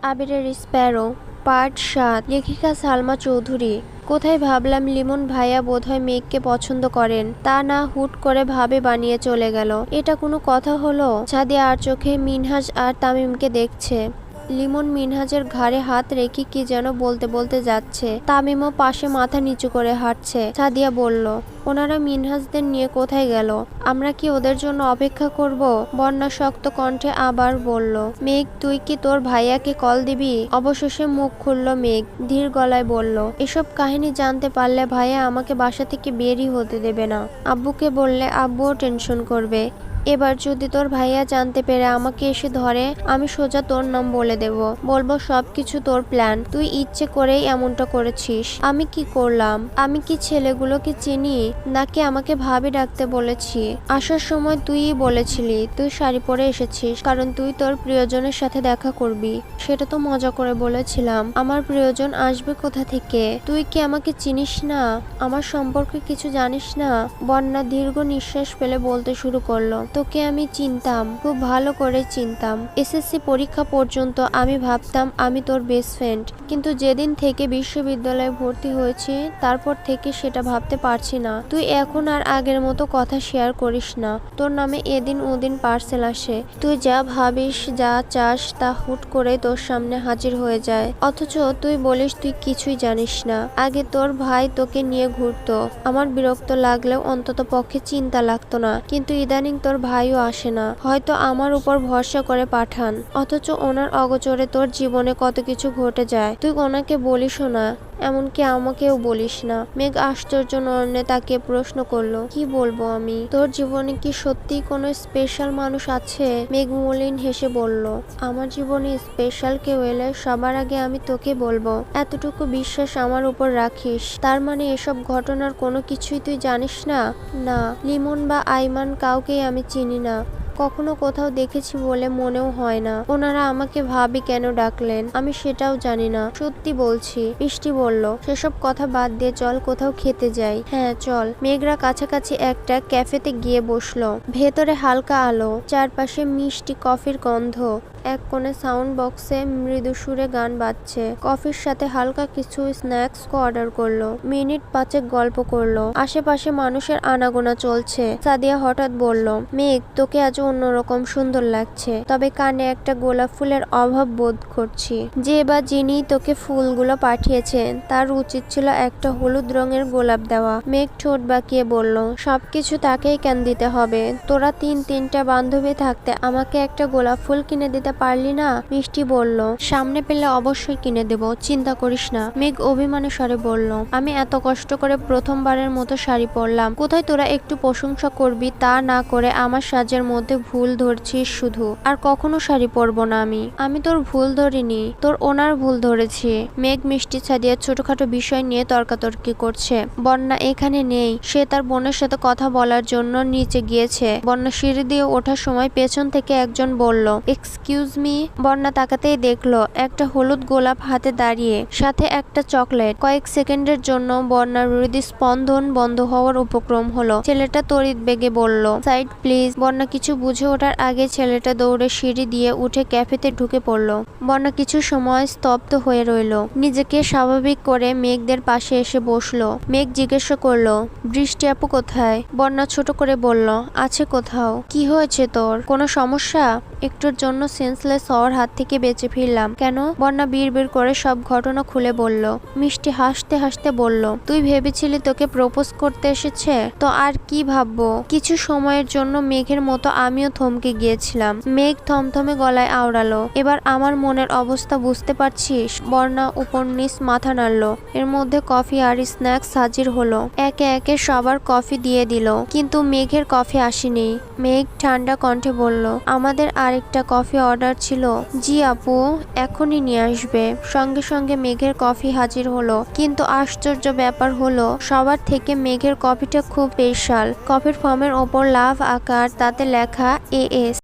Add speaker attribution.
Speaker 1: আবিরের Sparrow part ৭। লেখিকা সালমা চৌধুরী। কোথায় ভাবলাম লিমন ভাইয়া বোধহয় মেঘকে পছন্দ করেন, তা না হুট করে ভাবে বানিয়ে চলে গেল। এটা কোনো কথা হলো? সাদিয়া আর চোখে মিনহাজ আর তামিমকে দেখছে। লিমন মিনহাজের ঘাড়ে হাত রেখে কি যেন বলতে বলতে যাচ্ছে। তামিমও পাশে মাথা নিচু করে হাঁটছে। সাদিয়া বলল, ওনারা মিনহাজদের নিয়ে কোথায় গেল? আমরা কি ওদের জন্য অপেক্ষা করব? বন্যা শক্ত কণ্ঠে আবার বলল, মেঘ তুই কি তোর ভাইয়াকে কল দিবি? অবশেষে মুখ খুলল মেঘ, ধীর গলায় বলল, এসব কাহিনী জানতে পারলে ভাইয়া আমাকে বাসা থেকে বেরই হতে দেবে না। আব্বুকে বললে আব্বুও টেনশন করবে। এবার যদি তোর ভাইয়া জানতে পেরে আমাকে এসে ধরে, আমি সোজা তোর নাম বলে দেব, বলবো সবকিছু তোর প্ল্যান, তুই ইচ্ছে করেই এমনটা করেছিস। আমি কি করলাম? আমি কি ছেলেগুলোকে চিনি নাকি আমাকে ভাবি ডাকতে বলেছি? আসার সময় তুইই বলেছিলি তুই শাড়ি পরে এসেছিস কারণ তুই তোর প্রিয়জনের সাথে দেখা করবি। সেটা তো মজা করে বলেছিলাম। আমার প্রিয়জন আসবে কোথা থেকে? তুই কি আমাকে চিনিস না? আমার সম্পর্কে কিছু জানিস না? বন্যা দীর্ঘ নিঃশ্বাস ফেলে বলতে শুরু করলো, তোকে আমি চিনতাম, খুব ভালো করে চিনতাম। এসএসসি পরীক্ষা পর্যন্ত আমি ভাবতাম আমি তোর বেস্ট ফ্রেন্ড, কিন্তু যেদিন থেকে বিশ্ববিদ্যালয়ে ভর্তি হয়েছি তারপর থেকে সেটা ভাবতে পারছি না। তুই এখন আর আগের মতো কথা শেয়ার করিস না। তোর নামে এদিন ওদিন পার্সেল আসে। তুই যা ভাবিস যা চাস তা হুট করে তোর সামনে হাজির হয়ে যায়, অথচ তুই বলিস তুই কিছুই জানিস না। আগে তোর ভাই তোকে নিয়ে ঘুরতো, আমার বিরক্ত লাগলেও অন্তত পক্ষে চিন্তা লাগতো না, কিন্তু ইদানিং তোর ভাইও আসে না, হয়তো আমার উপর ভরসা করে পাঠান, অথচ ওনার অগোচরে তোর জীবনে কত কিছু ঘটে যায়, তুই ওনাকে বলিসও না, এমনকি আমাকেও বলিস না। মেঘ আশ্চর্য নয়নে তাকে প্রশ্ন করলো, কি বলবো আমি? তোর জীবনে কি সত্যি কোনো স্পেশাল মানুষ আছে? মেঘ মলিন হেসে বলল, আমার জীবনে স্পেশাল কেউ এলে সবার আগে আমি তোকে বলবো। এতটুকু বিশ্বাস আমার উপর রাখিস? তার মানে এসব ঘটনার কোনো কিছুই তুই জানিস না? না, লিমন বা আইমান কাউকেই আমি চিনি না, কখনো কোথাও দেখেছি বলে মনেও হয় না। ওনারা আমাকে ভাবি কেন ডাকলেন আমি সেটাও জানি না। সত্যি বলছি। মিষ্টি বলল, সেসব কথা বাদ দিয়ে চল কোথাও খেতে যাই। হ্যাঁ চল। মেঘরা কাছাকাছি একটা ক্যাফেতে গিয়ে বসলো। ভেতরে হালকা আলো, চারপাশে মিষ্টি কফির গন্ধ। এক কোণে সাউন্ড বক্সে মৃদু সুরে গান বাজছে। কফির সাথে হালকা কিছু স্ন্যাক্স অর্ডার করলো। মিনিট 5 গল্প করলো। আশেপাশে মানুষের আনাগোনা চলছে। সাদিয়া হঠাৎ বলল, মেঘ তোকে আজ অন্যরকম সুন্দর লাগছে, তবে কানে একটা গোলাপ ফুলের অভাব বোধ করছি। যে বা যিনি তোকে ফুলগুলো পাঠিয়েছেন তার উচিত ছিল একটা হলুদ রঙের গোলাপ দেওয়া। মেঘ ঠোঁট বাঁকিয়ে বলল, সবকিছু তাকেই কেন দিতে হবে? তোরা তিনটা বান্ধবী থাকতে আমাকে একটা গোলাপ ফুল কিনে দিতে পারলি না? মিষ্টি বলল, সামনে পেলে অবশ্যই কিনে দেব, চিন্তা করিস না। মেঘ অভিমানে স্বরে বলল, আমি এত কষ্ট করে প্রথমবারের মতো শাড়ি পরলাম, কোথায় তোরা একটু প্রশংসা করবি তা না করে আমার সাজের মধ্যে ভুল ধরছিস শুধু। আর কখনো শাড়ি পরবো না আমি তোর ভুল ধরিনি, তোর ওনার ভুল ধরেছি। মেঘ মিষ্টি ছাদিয়া ছোটখাটো বিষয় নিয়ে তর্কাতর্কি করছে। বন্যা এখানে নেই, সে তার বোনের সাথে কথা বলার জন্য নিচে গিয়েছে। বন্যা সিঁড়ি দিয়ে ওঠার সময় পেছন থেকে একজন বলল, এক্সকিউজ মি। বন্যা তাকাতেই দেখলো একটা হলুদ গোলাপ হাতে দাঁড়িয়ে, সাথে একটা চকলেট। কয়েক সেকেন্ডের জন্য বন্যার হৃদস্পন্দন বন্ধ হওয়ার উপক্রম হলো। ছেলেটা তড়িৎ বেগে বলল, সাইড প্লিজ। বন্যা কিছু বুঝে ওঠার আগে ছেলেটা দৌড়ে সিঁড়ি দিয়ে উঠে ক্যাফেতে ঢুকে পড়ল। বন্যা কিছু সময় স্তব্ধ হয়ে রইল, নিজেকে স্বাভাবিক করে মেঘদের পাশে এসে বসলো। মেঘ জিজ্ঞেস করলো, বৃষ্টি আপু কোথায়? বন্যা ছোট করে বলল, আছে কোথাও। কি হয়েছে তোর? কোনো সমস্যা? একটুর জন্য সেন্সলেস হওয়ার হাত থেকে বেঁচে ফিরলাম। কেন? বন্যা বিড়বিড় করে সব ঘটনা খুলে বলল। মিষ্টি হাসতে হাসতে বলল, তুই ভেবেছিলি তোকে প্রপোজ করতে এসেছে, তো আর কি ভাববো? কিছু সময়ের জন্য মেঘের মতো আমিও থমকে গিয়েছিলাম। মেঘ থমথমে গলায় আওড়ালো, এবার আমার মনের অবস্থা বুঝতে পারছিস? বন্যা উপর নিচ মাথা নাড়ল। এর মধ্যে কফি আর স্ন্যাক্স হাজির হলো। একে একে সবার কফি দিয়ে দিল, কিন্তু মেঘের কফি আসেনি। মেঘ ঠান্ডা কণ্ঠে বলল, আমাদের আরেকটা কফি অর্ডার ছিল। জি আপু, এখনই নিয়ে আসবে। সঙ্গে সঙ্গে মেঘের কফি হাজির হলো, কিন্তু আশ্চর্য ব্যাপার হলো সবার থেকে মেঘের কফিটা খুব স্পেশাল। কফির ফর্মের ওপর লাভ আকার, তাতে লেখা AS।